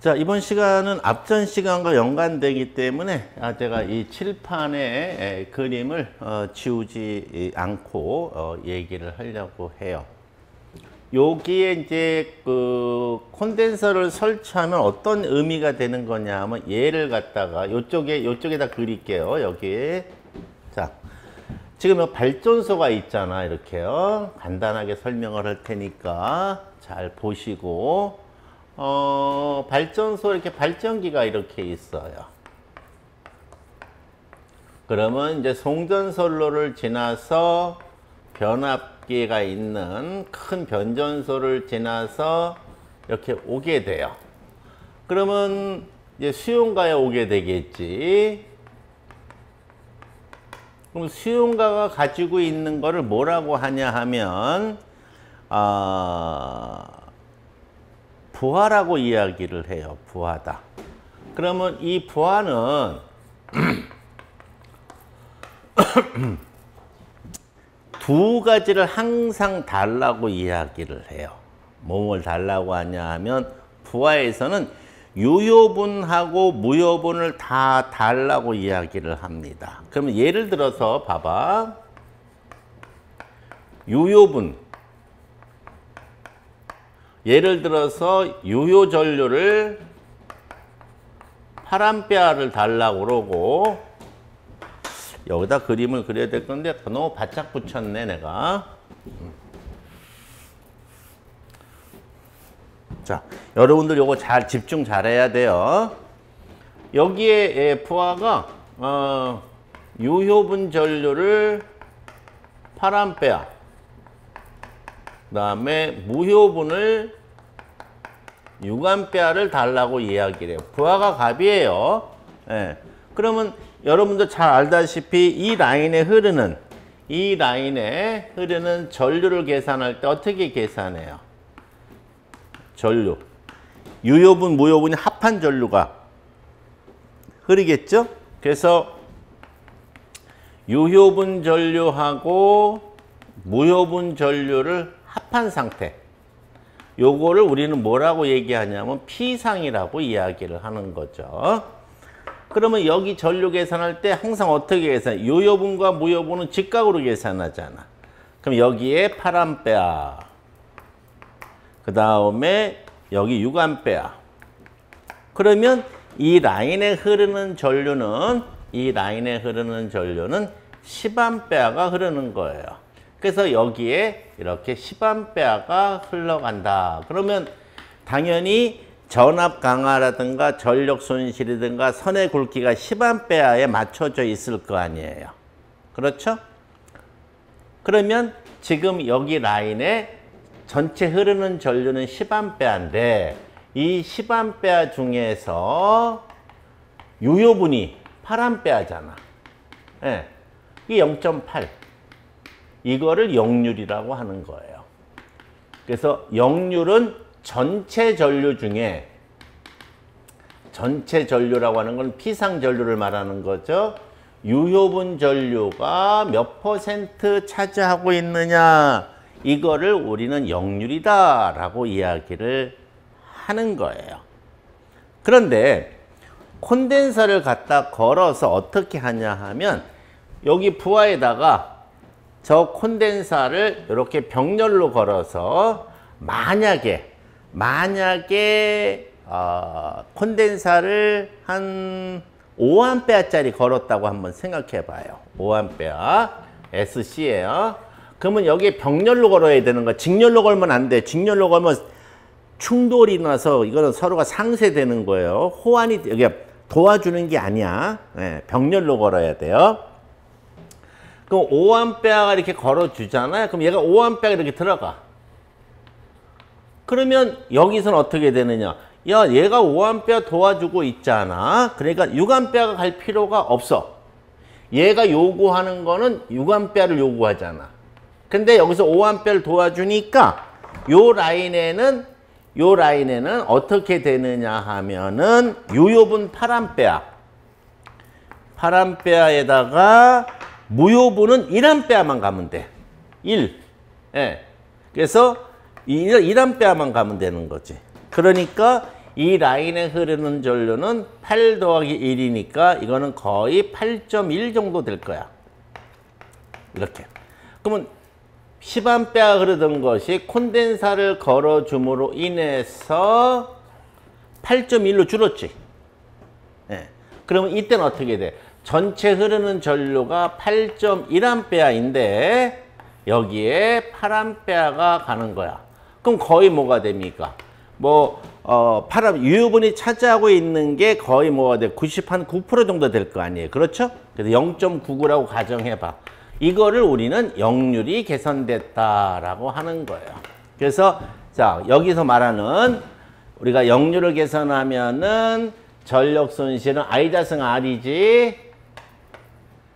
자, 이번 시간은 앞전 시간과 연관되기 때문에 제가 이 칠판의 그림을 지우지 않고 얘기를 하려고 해요. 여기에 이제 그 콘덴서를 설치하면 어떤 의미가 되는 거냐 하면 얘를 갖다가 요쪽에다 그릴게요. 여기에. 자, 지금 발전소가 있잖아. 이렇게요. 간단하게 설명을 할 테니까 잘 보시고, 발전소 이렇게 발전기가 이렇게 있어요. 그러면 이제 송전선로를 지나서 변압기가 있는 큰 변전소를 지나서 이렇게 오게 돼요. 그러면 이제 수용가에 오게 되겠지. 그럼 수용가가 가지고 있는 거를 뭐라고 하냐 하면 부하라고 이야기를 해요. 부하다. 그러면 이 부하는 두 가지를 항상 달라고 이야기를 해요. 뭐를 달라고 하냐 하면 부하에서는 유효분하고 무효분을 다 달라고 이야기를 합니다. 그러면 예를 들어서 봐봐. 유효분. 예를 들어서 유효전류를 8A를 달라고 그러고, 여기다 그림을 그려야 될 건데 너무 바짝 붙였네 내가. 자, 여러분들 요거 잘 집중 잘해야 돼요. 여기에 부하가 유효분 전류를 8A, 그 다음에 무효분을 6A를 달라고 이야기를 해요. 부하가 값이에요. 예. 그러면 여러분도 잘 알다시피 이 라인에 흐르는 전류를 계산할 때 어떻게 계산해요? 전류. 유효분, 무효분이 합한 전류가 흐르겠죠? 그래서 유효분 전류하고 무효분 전류를 합한 상태. 요거를 우리는 뭐라고 얘기하냐면 P상이라고 이야기를 하는 거죠. 그러면 여기 전류 계산할 때 항상 어떻게 계산해? 유효분과 무효분은 직각으로 계산하잖아. 그럼 여기에 8A. 그 다음에 여기 6A. 그러면 이 라인에 흐르는 전류는 10A가 흐르는 거예요. 그래서 여기에 이렇게 10A가 흘러간다. 그러면 당연히 전압 강화라든가 전력 손실이든가 선의 굵기가 10A에 맞춰져 있을 거 아니에요. 그렇죠? 그러면 지금 여기 라인에 전체 흐르는 전류는 10A인데 이 10A 중에서 유효분이 8A잖아. 예. 이게 0.8. 이거를 역률이라고 하는 거예요. 그래서 역률은 전체 전류라고 하는 건 P상 전류를 말하는 거죠. 유효분 전류가 몇 % 차지하고 있느냐, 이거를 우리는 역률이다라고 이야기를 하는 거예요. 그런데 콘덴서를 갖다 걸어서 어떻게 하냐 하면 여기 부하에다가 저 콘덴서를 이렇게 병렬로 걸어서 만약에 콘덴서를 한 5A짜리 걸었다고 한번 생각해 봐요. 5A SC예요. 그러면 여기에 병렬로 걸어야 되는 거야. 직렬로 걸면 안 돼. 직렬로 걸면 충돌이 나서 이거는 서로가 상쇄되는 거예요. 호환이 이게 도와주는 게 아니야. 네, 병렬로 걸어야 돼요. 그럼 5A가 이렇게 걸어주잖아요. 그럼 얘가 5A가 이렇게 들어가. 그러면 여기서는 어떻게 되느냐. 야, 얘가 5A 도와주고 있잖아. 그러니까 6A가 갈 필요가 없어. 얘가 요구하는 거는 6A를 요구하잖아. 근데 여기서 5A를 도와주니까 요 라인에는 어떻게 되느냐 하면은 유효분 8A에다가 무효분은 1A만 가면 돼. 1. 예. 그래서 1A만 가면 되는 거지. 그러니까 이 라인에 흐르는 전류는 8 더하기 1이니까 이거는 거의 8.1 정도 될 거야. 이렇게. 그러면 10A 흐르던 것이 콘덴사를 걸어줌으로 인해서 8.1로 줄었지. 예. 그러면 이때는 어떻게 돼? 전체 흐르는 전류가 8.1A인데 여기에 8A가 가는 거야. 그럼 거의 뭐가 됩니까? 유효분이 차지하고 있는 게 거의 뭐가 돼? 9% 정도 될 거 아니에요. 그렇죠? 그래서 0.99라고 가정해봐. 이거를 우리는 역률이 개선됐다라고 하는 거예요. 그래서 자, 여기서 말하는 우리가 역률을 개선하면은 전력 손실은 I-R이지.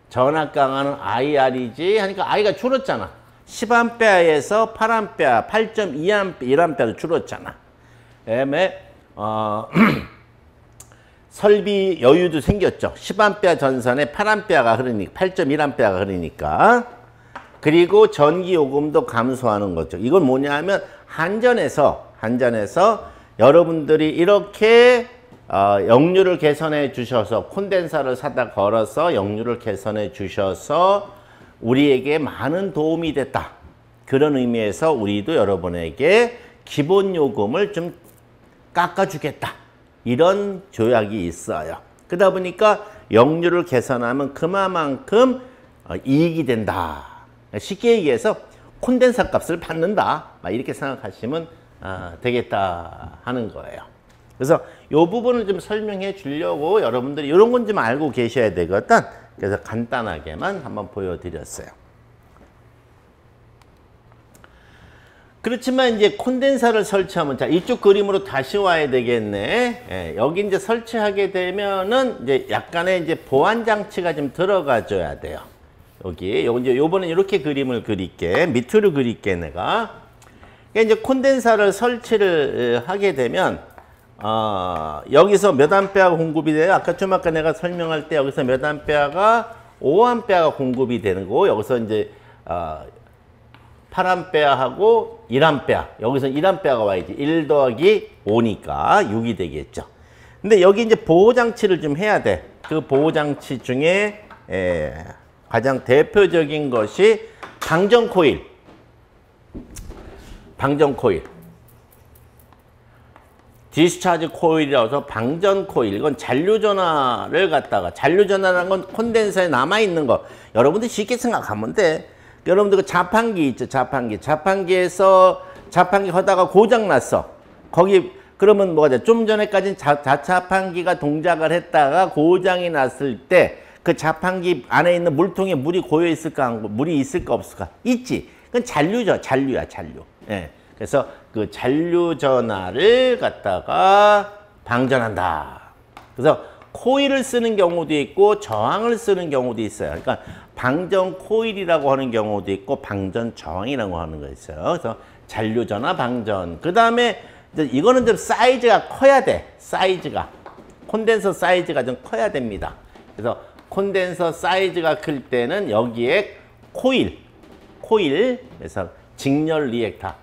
전압 강화는 IR이지. 하니까 I가 줄었잖아. 10A에서 8A, 8.2A, 1A로 줄었잖아. 그다음에 설비 여유도 생겼죠. 10A 전선에 8A가 흐르니까 8.1A가 흐르니까. 그리고 전기 요금도 감소하는 거죠. 이건 뭐냐면 한전에서 여러분들이 이렇게 역률을 개선해 주셔서 콘덴사를 사다 걸어서 역률을 개선해 주셔서 우리에게 많은 도움이 됐다. 그런 의미에서 우리도 여러분에게 기본 요금을 좀 깎아주겠다. 이런 조약이 있어요. 그러다 보니까 역률을 개선하면 그만큼 이익이 된다. 쉽게 얘기해서 콘덴사 값을 받는다. 이렇게 생각하시면 되겠다 하는 거예요. 그래서 이 부분을 좀 설명해 주려고 여러분들이 이런 건 좀 알고 계셔야 되거든. 그래서 간단하게만 한번 보여드렸어요. 그렇지만 이제 콘덴사를 설치하면, 자, 이쪽 그림으로 다시 와야 되겠네. 예, 여기 이제 설치하게 되면은 이제 약간의 이제 보안 장치가 좀 들어가줘야 돼요. 여기, 요번엔 이렇게 그림을 그릴게. 밑으로 그릴게, 내가. 그러니까 이제 콘덴사를 설치를 하게 되면, 여기서 몇 암페어가 공급이 돼요? 아까 내가 설명할 때 여기서 몇 암페어가 5암페어가 공급이 되는 거고, 여기서 이제, 8A하고 1A. 여기서 1A가 와야지. 1 더하기 5니까 6이 되겠죠. 근데 여기 이제 보호장치를 좀 해야 돼. 그 보호장치 중에 가장 대표적인 것이 방전 코일. 디스차지 코일이라고 해서 방전 코일. 이건 잔류전화를 갖다가, 잔류전화라는 건 콘덴서에 남아있는 거. 여러분들 쉽게 생각하면 돼. 여러분들 그 자판기 있죠, 자판기에서 자판기 하다가 고장 났어. 거기 그러면 뭐가 돼? 좀 전에까지는 자판기가 동작을 했다가 고장이 났을 때 그 자판기 안에 있는 물통에 물이 고여 있을까, 물이 있을까 없을까? 있지. 그건 잔류야. 예. 그래서 그 잔류 전화를 갖다가 방전한다. 그래서 코일을 쓰는 경우도 있고 저항을 쓰는 경우도 있어요. 그러니까 방전 코일이라고 하는 경우도 있고 방전 저항이라고 하는 거 있어요. 그래서 잔류 전화 방전. 그 다음에 이거는 좀 사이즈가 커야 돼. 콘덴서 사이즈가 좀 커야 됩니다. 그래서 콘덴서 사이즈가 클 때는 여기에 코일, 그래서 직렬 리액터.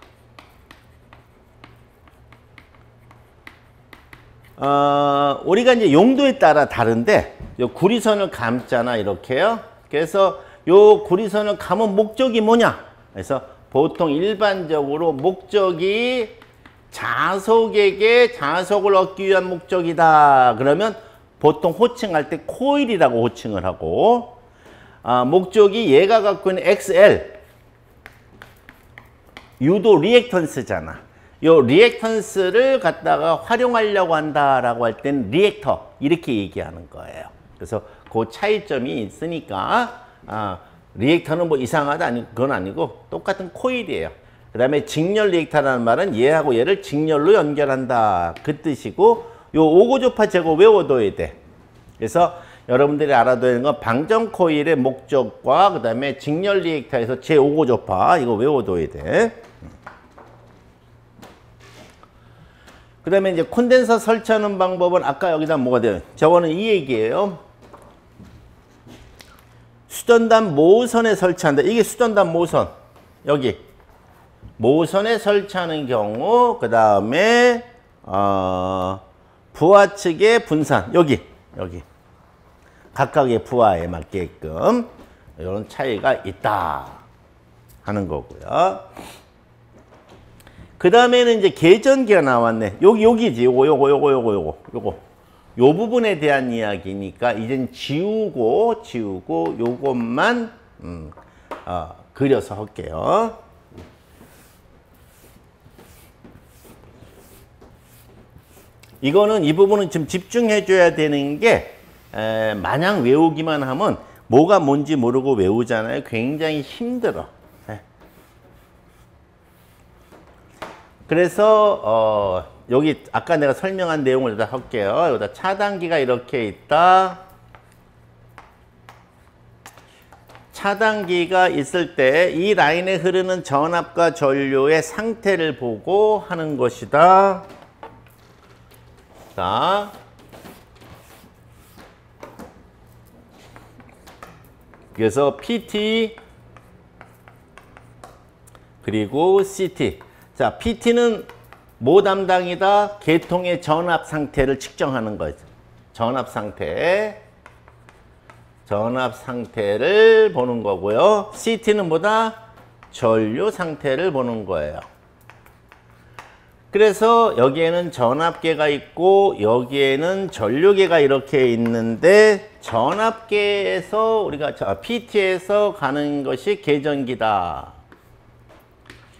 우리가 이제 용도에 따라 다른데, 요 구리선을 감잖아, 이렇게요. 그래서 요 구리선을 감은 목적이 뭐냐? 그래서 보통 일반적으로 목적이 자석에게 자석을 얻기 위한 목적이다. 그러면 보통 호칭할 때 코일이라고 호칭을 하고, 목적이 얘가 갖고 있는 XL, 유도 리액턴스잖아. 요 리액턴스를 갖다가 활용하려고 한다라고 할 때는 리액터, 이렇게 얘기하는 거예요. 그래서 그 차이점이 있으니까, 리액터는 뭐 이상하다, 그건 아니고 똑같은 코일이에요. 그 다음에 직렬 리액터라는 말은 얘하고 얘를 직렬로 연결한다, 그 뜻이고, 요 오고조파 제거 외워둬야 돼. 그래서 여러분들이 알아둬야 되는 건 방전 코일의 목적과 그 다음에 직렬 리액터에서 제5고조파, 이거 외워둬야 돼. 그 다음에 이제 콘덴서 설치하는 방법은 아까 여기다 뭐가 돼요? 저거는 이 얘기예요. 수전단 모선에 설치한다. 이게 수전단 모선. 여기. 모선에 설치하는 경우, 그 다음에, 부하 측의 분산 여기 각각의 부하에 맞게끔 이런 차이가 있다 하는 거고요. 그 다음에는 이제 계전기가 나왔네. 여기지. 요거. 요 부분에 대한 이야기니까 이젠 지우고 요것만 그려서 할게요. 이거는 이 부분은 좀 집중해 줘야 되는 게 마냥 외우기만 하면 뭐가 뭔지 모르고 외우잖아요. 굉장히 힘들어. 그래서 여기 아까 내가 설명한 내용을 여기다 할게요. 여기다 차단기가 이렇게 있다. 차단기가 있을 때 이 라인에 흐르는 전압과 전류의 상태를 보고 하는 것이다. 자, 그래서 PT 그리고 CT. 자, PT는 뭐 담당이다? 계통의 전압 상태를 측정하는 거죠. 전압 상태를 보는 거고요. CT는 뭐다? 전류 상태를 보는 거예요. 그래서 여기에는 전압계가 있고 여기에는 전류계가 이렇게 있는데 전압계에서 우리가 PT에서 가는 것이 계전기다.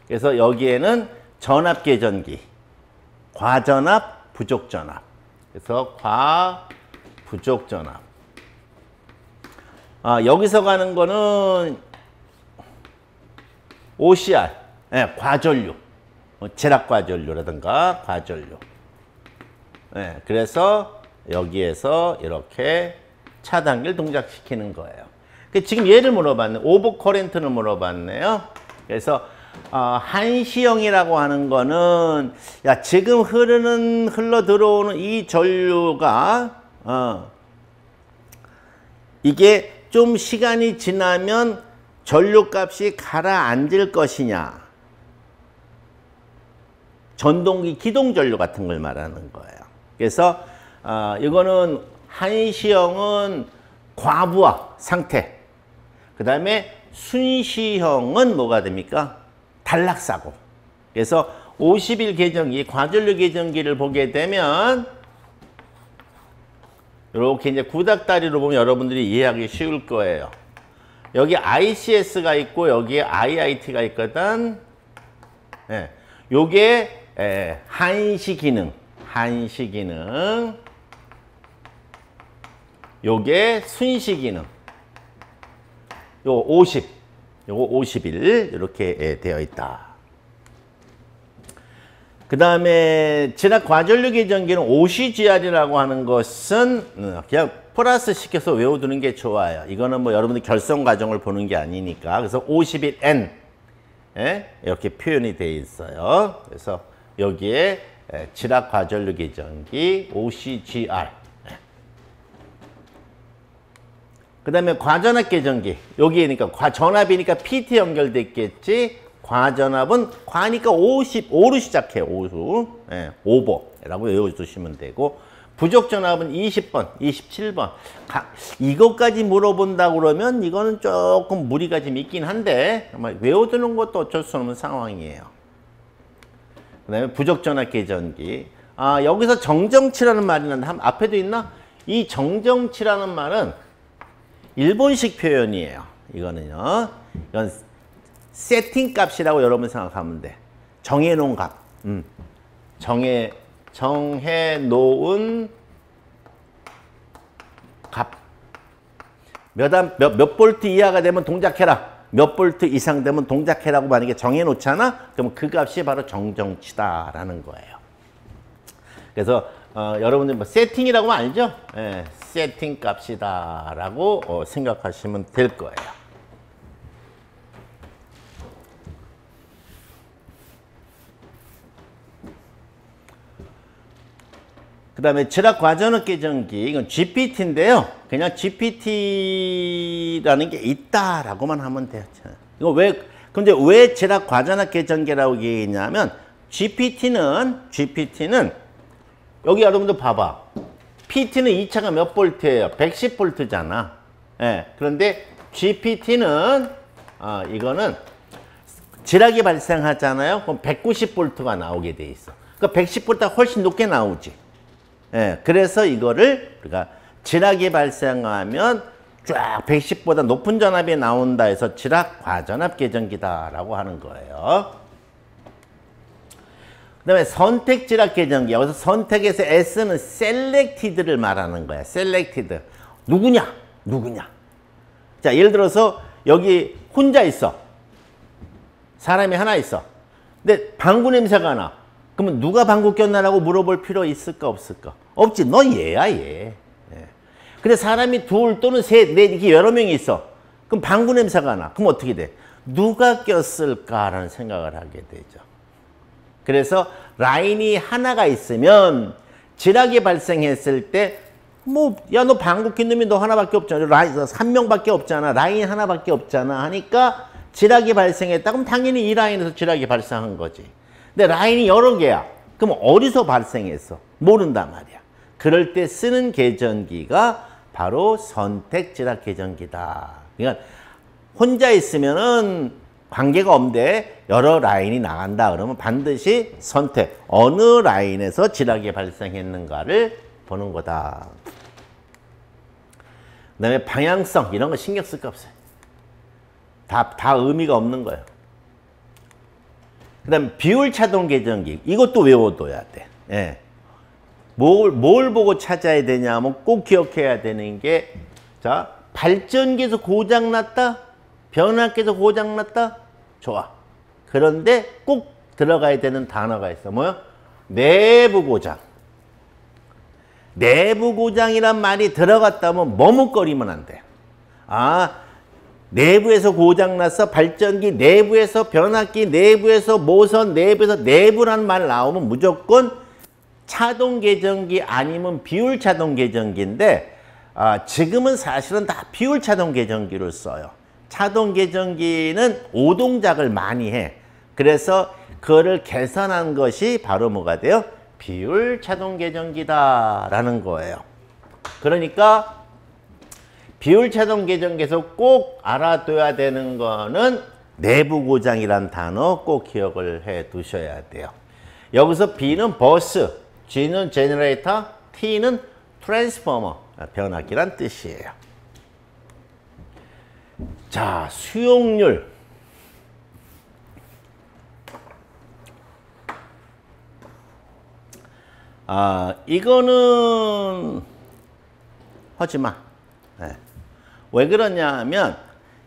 그래서 여기에는 전압 계전기, 과전압, 부족전압. 그래서 부족전압. 여기서 가는 거는 OCR, 과전류, 제락과전류라든가 과전류. 그래서 여기에서 이렇게 차단기를 동작시키는 거예요. 지금 얘를 물어봤네. 오버커렌트는 물어봤네요. 그래서 한시형이라고 하는 거는 지금 흘러 들어오는 이 전류가 이게 좀 시간이 지나면 전류값이 가라앉을 것이냐, 전동기 기동전류 같은 걸 말하는 거예요. 그래서 이거는 한시형은 과부하 상태, 그 다음에 순시형은 뭐가 됩니까? 단락사고. 그래서 50일 계정기, 과전류 계정기를 보게 되면 이렇게 이제 구닥다리로 보면 여러분들이 이해하기 쉬울 거예요. 여기 ICS가 있고 여기에 IIT가 있거든. 요게 한시기능, 요게 순시기능. 요 50, 요거 50일 이렇게 되어 있다. 그 다음에 진학 과전류 계전기는 OCGR이라고 하는 것은 그냥 플러스 시켜서 외워두는 게 좋아요. 이거는 뭐 여러분들 결성 과정을 보는 게 아니니까. 그래서 51N 이렇게 표현이 되어 있어요. 그래서 여기에 진학 과전류 계전기 OCGR. 그 다음에 과전압 계전기. 여기니까 전압이니까 PT 연결됐겠지. 과전압은 과니까 55로 시작해요. 5보라고 외워두시면 되고, 부족전압은 20번, 27번. 이것까지 물어본다고 그러면 이거는 조금 무리가 좀 있긴 한데 외워두는 것도 어쩔 수 없는 상황이에요. 그 다음에 부족전압 계전기. 여기서 정정치라는 말이 나는데 앞에도 있나? 이 정정치라는 말은 일본식 표현이에요. 이거는요. 이건 세팅 값이라고 여러분 생각하면 돼. 정해놓은 값. 정해놓은 값. 몇 볼트 이하가 되면 동작해라. 몇 볼트 이상 되면 동작해라고 만약에 정해놓잖아. 그러면 그 값이 바로 정정치다라는 거예요. 그래서 여러분들 뭐 세팅이라고 하면 알죠? 세팅 값이다라고 생각하시면 될 거예요. 그 다음에 절약 과전압 계전기, 이건 GPT인데요. 그냥 GPT라는 게 있다라고만 하면 돼요. 이거 근데 왜 절약 과전압 계전기라고 얘기했냐면 GPT는 여기 여러분들 봐봐. PT는 2차가 몇 볼트예요? 110볼트잖아. 예. 그런데 GPT는 이거는 지락이 발생하잖아요. 그럼 190볼트가 나오게 돼 있어. 그러니까 110볼트가 훨씬 높게 나오지. 예. 그래서 이거를 우리가 지락이 발생하면 쫙 110보다 높은 전압이 나온다 해서 지락 과전압 계전기다라고 하는 거예요. 그 다음에 선택 지락 계전기. 여기서 선택에서 S는 selected를 말하는 거야. selected. 누구냐? 누구냐? 자, 예를 들어서 여기 혼자 있어. 사람이 하나 있어. 근데 방구 냄새가 나. 그러면 누가 방구 꼈나라고 물어볼 필요 있을까 없을까? 없지. 너 얘야 얘. 근데 사람이 둘 또는 셋, 넷 이렇게 여러 명이 있어. 그럼 방구 냄새가 나. 그럼 어떻게 돼? 누가 꼈을까라는 생각을 하게 되죠. 그래서 라인이 하나가 있으면 지락이 발생했을 때 뭐 야 너 방구 낀 놈이 너 하나밖에 없잖아. 라인 한 명밖에 없잖아. 라인 하나밖에 없잖아. 하니까 지락이 발생했다. 그럼 당연히 이 라인에서 지락이 발생한 거지. 근데 라인이 여러 개야. 그럼 어디서 발생했어? 모른단 말이야. 그럴 때 쓰는 계전기가 바로 선택 지락 계전기다. 그러니까 혼자 있으면은 관계가 없는데 여러 라인이 나간다 그러면 반드시 선택, 어느 라인에서 지락이 발생했는가를 보는 거다. 그 다음에 방향성 이런 거 신경 쓸 거 없어요. 다 의미가 없는 거예요. 그 다음에 비율 차동 계전기 이것도 외워둬야 돼. 예. 뭘 보고 찾아야 되냐면 꼭 기억해야 되는 게, 자, 발전기에서 고장났다? 변압기에서 고장났다? 좋아. 그런데 꼭 들어가야 되는 단어가 있어. 뭐요? 내부 고장. 내부 고장이란 말이 들어갔다면 머뭇거리면 안 돼. 내부에서 고장났어. 발전기 내부에서, 변압기 내부에서, 모선 내부에서, 내부란 말 나오면 무조건 차동 계전기 아니면 비율 차동 계전기인데, 지금은 사실은 다 비율 차동 계전기를 써요. 차동 계전기는 오동작을 많이 해. 그래서 그거를 개선한 것이 바로 뭐가 돼요? 비율 차동 계전기다라는 거예요. 그러니까 비율 차동 계전기에서 꼭 알아둬야 되는 거는 내부 고장이란 단어 꼭 기억을 해 두셔야 돼요. 여기서 B는 버스, G는 제너레이터, T는 트랜스포머, 변압기란 뜻이에요. 자, 수용률. 이거는 하지 마. 네. 왜 그러냐 하면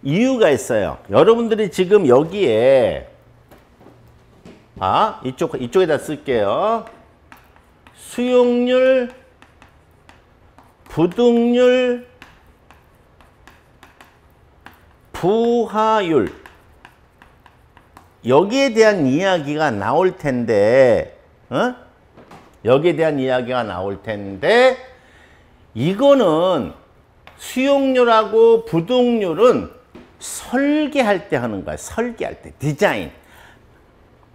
이유가 있어요. 여러분들이 지금 여기에 이쪽에다 쓸게요. 수용률, 부등률, 부하율 여기에 대한 이야기가 나올 텐데, 여기에 대한 이야기가 나올 텐데, 이거는 수용률하고 부등률은 설계할 때 하는 거야. 설계할 때. 디자인.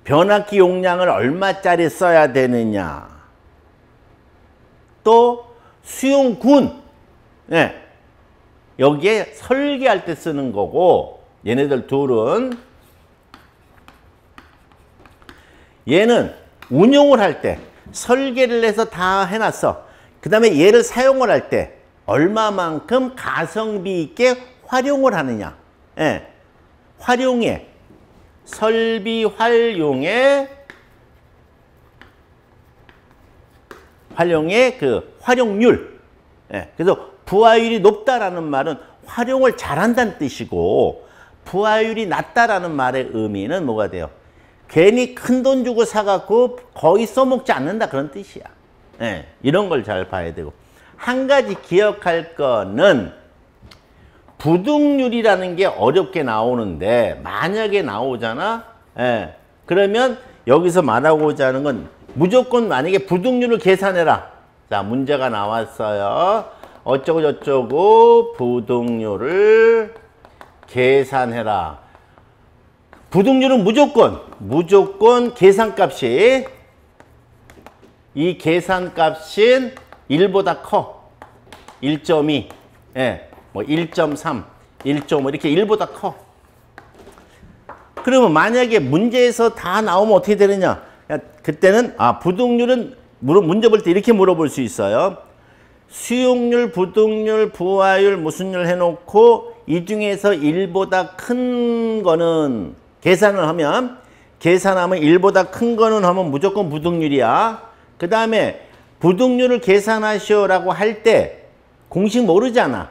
변압기 용량을 얼마짜리 써야 되느냐. 또 수용군. 네. 여기에 설계할 때 쓰는 거고, 얘네들 둘은 얘는 운용을 할 때 설계를 해서 다 해놨어. 그 다음에 얘를 사용을 할 때 얼마만큼 가성비 있게 활용을 하느냐. 예. 활용에, 설비 활용에 그 활용률. 예. 그래서 부하율이 높다라는 말은 활용을 잘한다는 뜻이고, 부하율이 낮다라는 말의 의미는 뭐가 돼요? 괜히 큰 돈 주고 사갖고 거의 써먹지 않는다 그런 뜻이야. 예, 이런 걸 잘 봐야 되고, 한 가지 기억할 거는 부등률이라는 게 어렵게 나오는데, 만약에 나오잖아. 예, 그러면 여기서 말하고자 하는 건 무조건 만약에 부등률을 계산해라. 자, 문제가 나왔어요. 어쩌고 저쩌고 부등률을 계산해라. 부등률은 무조건 계산값이 이 계산값인 1보다 커. 1.2, 예, 뭐 1.3, 1.5 이렇게 1보다 커. 그러면 만약에 문제에서 다 나오면 어떻게 되느냐? 그때는 부등률은 문제 볼 때 이렇게 물어볼 수 있어요. 수용률, 부등률, 부하율, 무슨율 해놓고 이 중에서 1보다 큰 거는 계산을 하면 1보다 큰 거는 하면 무조건 부등률이야. 그 다음에 부등률을 계산하시오라고 할 때 공식 모르잖아.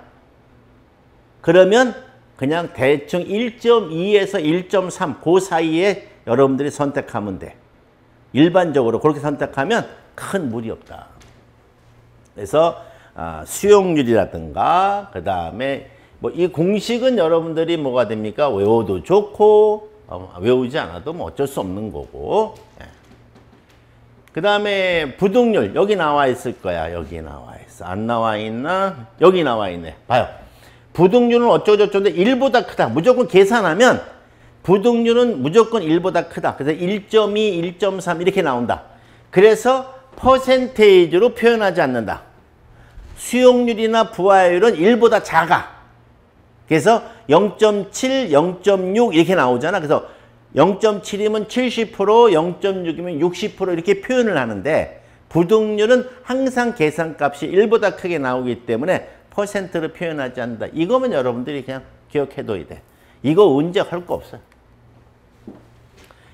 그러면 그냥 대충 1.2에서 1.3 그 사이에 여러분들이 선택하면 돼. 일반적으로 그렇게 선택하면 큰 무리 없다. 그래서 수용률이라든가 그 다음에 뭐 이 공식은 여러분들이 뭐가 됩니까? 외워도 좋고 외우지 않아도 뭐 어쩔 수 없는 거고. 예. 그 다음에 부등률 여기 나와 있을 거야. 여기 나와 있어. 안 나와 있나? 여기 나와 있네. 봐요. 부등률은 어쩌고저쩌고 1보다 크다. 무조건 계산하면 부등률은 무조건 1보다 크다. 그래서 1.2, 1.3 이렇게 나온다. 그래서 퍼센테이지로 표현하지 않는다. 수용률이나 부하율은 1보다 작아. 그래서 0.7, 0.6 이렇게 나오잖아. 그래서 0.7이면 70%, 0.6이면 60% 이렇게 표현을 하는데 부등률은 항상 계산값이 1보다 크게 나오기 때문에 퍼센트로 표현하지 않는다. 이거면 여러분들이 그냥 기억해둬야 돼. 이거 문제 할 거 없어요.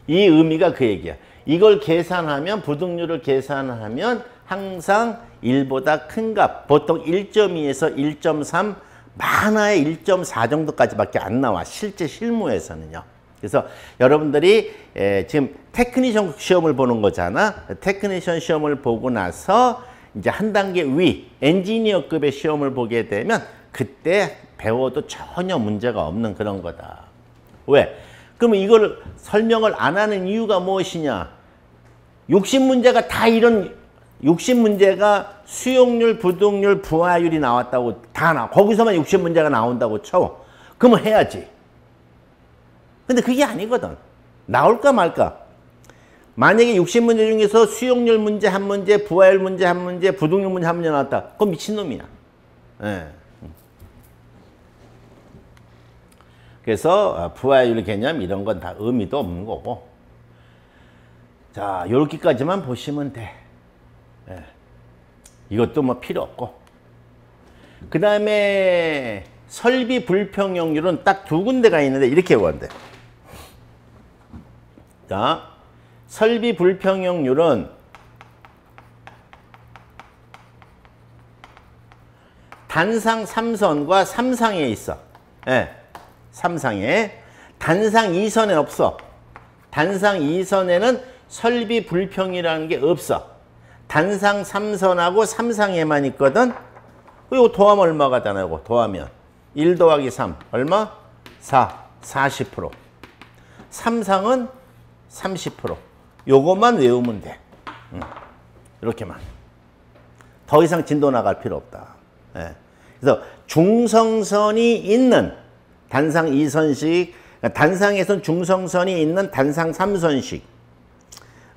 이 의미가 그 얘기야. 이걸 계산하면 부등률을 계산하면 항상 1보다 큰 값, 보통 1.2에서 1.3, 많아야 1.4 정도까지밖에 안 나와. 실제 실무에서는요. 그래서 여러분들이 지금 테크니션 시험을 보는 거잖아. 테크니션 시험을 보고 나서 이제 한 단계 위 엔지니어급의 시험을 보게 되면 그때 배워도 전혀 문제가 없는 그런 거다. 왜? 그러면 이걸 설명을 안 하는 이유가 무엇이냐? 60문제가 다 이런 60문제가 수용률, 부등률, 부하율이 나왔다고 다 나와. 거기서만 60문제가 나온다고 쳐. 그러면 해야지. 근데 그게 아니거든. 나올까 말까. 만약에 60문제 중에서 수용률 문제 한 문제, 부하율 문제 한 문제, 부등률 문제 한 문제 나왔다. 그건 미친놈이야. 예. 그래서 부하율 개념 이런 건 다 의미도 없는 거고. 자, 요렇게까지만 보시면 돼. 예. 이것도 뭐 필요 없고. 그 다음에 설비 불평형률은 딱 두 군데가 있는데 이렇게 외워야 돼. 자, 설비 불평형률은 단상 3선과 3상에 있어. 예, 3상에. 단상 2선에 없어. 단상 2선에는 설비 불평이라는 게 없어. 단상 3선하고 3상에만 있거든. 이거 더하면 얼마가 되나요? 이거 더하면 1 더하기 3 얼마? 4, 40%. 3상은 30%. 요것만 외우면 돼. 이렇게만. 더 이상 진도 나갈 필요 없다. 예. 그래서 중성선이 있는 단상 2선식, 단상에선 중성선이 있는 단상 3선식.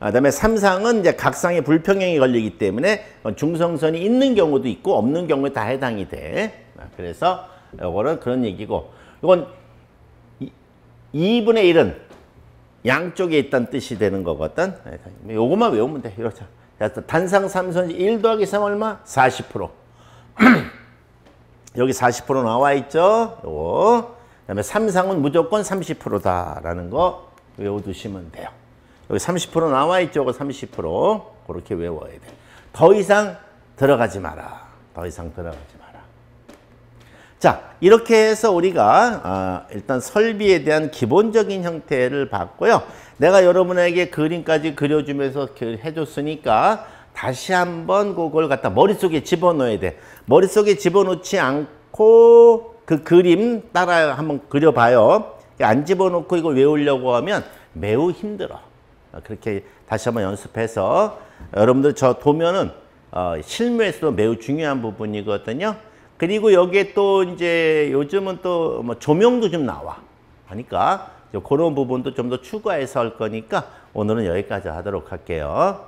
그다음에 3상은 이제 각상의 불평형이 걸리기 때문에 중성선이 있는 경우도 있고 없는 경우에 다 해당이 돼. 그래서 이거는 그런 얘기고, 이건 2분의 1은 양쪽에 있다는 뜻이 되는 거거든. 요것만 외우면 돼. 이렇죠. 단상 3선식 1 더하기 3 얼마? 40%. 여기 40% 나와 있죠. 요거. 그다음에 3상은 무조건 30%다라는 거 외워두시면 돼요. 여기 30% 나와 있죠. 이거 30%. 그렇게 외워야 돼. 더 이상 들어가지 마라. 더 이상 들어가지 마라. 자, 이렇게 해서 우리가 일단 설비에 대한 기본적인 형태를 봤고요. 내가 여러분에게 그림까지 그려주면서 해줬으니까 다시 한번 그걸 갖다 머릿속에 집어넣어야 돼. 머릿속에 집어넣지 않고 그 그림 따라 한번 그려봐요. 안 집어넣고 이걸 외우려고 하면 매우 힘들어. 그렇게 다시 한번 연습해서 여러분들 저 도면은 실무에서도 매우 중요한 부분이거든요. 그리고 여기에 또 이제 요즘은 또 뭐 조명도 좀 나와. 그러니까 그런 부분도 좀 더 추가해서 할 거니까 오늘은 여기까지 하도록 할게요.